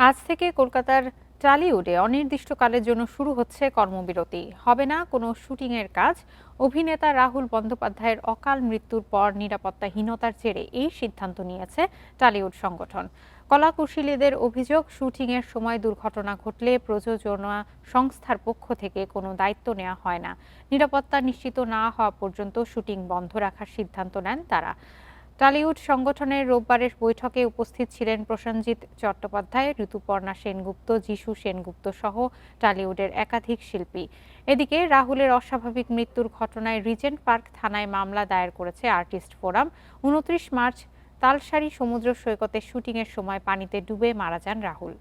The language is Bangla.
আজ থেকে কলকাতার টালিউডে অনির্দিষ্টকালের জন্য শুরু হচ্ছে কর্মবিরতি। হবে না কোনো শুটিংয়ের কাজ। অভিনেতা রাহুল বন্দ্যোপাধ্যায়ের অকাল মৃত্যুর পর নিরাপত্তাহীনতার জেরে এই সিদ্ধান্ত নিয়েছে টালিউড সংগঠন। কলাকুশলীদের অভিযোগ, শুটিংয়ের সময় দুর্ঘটনা ঘটলে প্রযোজনা সংস্থার পক্ষ থেকে কোনো দায়িত্ব নেওয়া হয় না। নিরাপত্তা নিশ্চিত না হওয়া পর্যন্ত শুটিং বন্ধ রাখার সিদ্ধান্ত নেন তারা। টালিউড সংগঠনের রোববারের বৈঠকে উপস্থিত ছিলেন প্রসেনজিৎ চট্টোপাধ্যায়, ঋতুপর্ণা সেনগুপ্ত, যিশু সেনগুপ্ত সহ টালিউডের একাধিক শিল্পী। এদিকে রাহুলের অস্বাভাবিক মৃত্যুর ঘটনায় রিজেন্ট পার্ক থানায় মামলা দায়ের করেছে আর্টিস্ট ফোরাম। ২৯ মার্চ তালসারি সমুদ্র সৈকতে শুটিংয়ের সময় পানিতে ডুবে মারা যান রাহুল।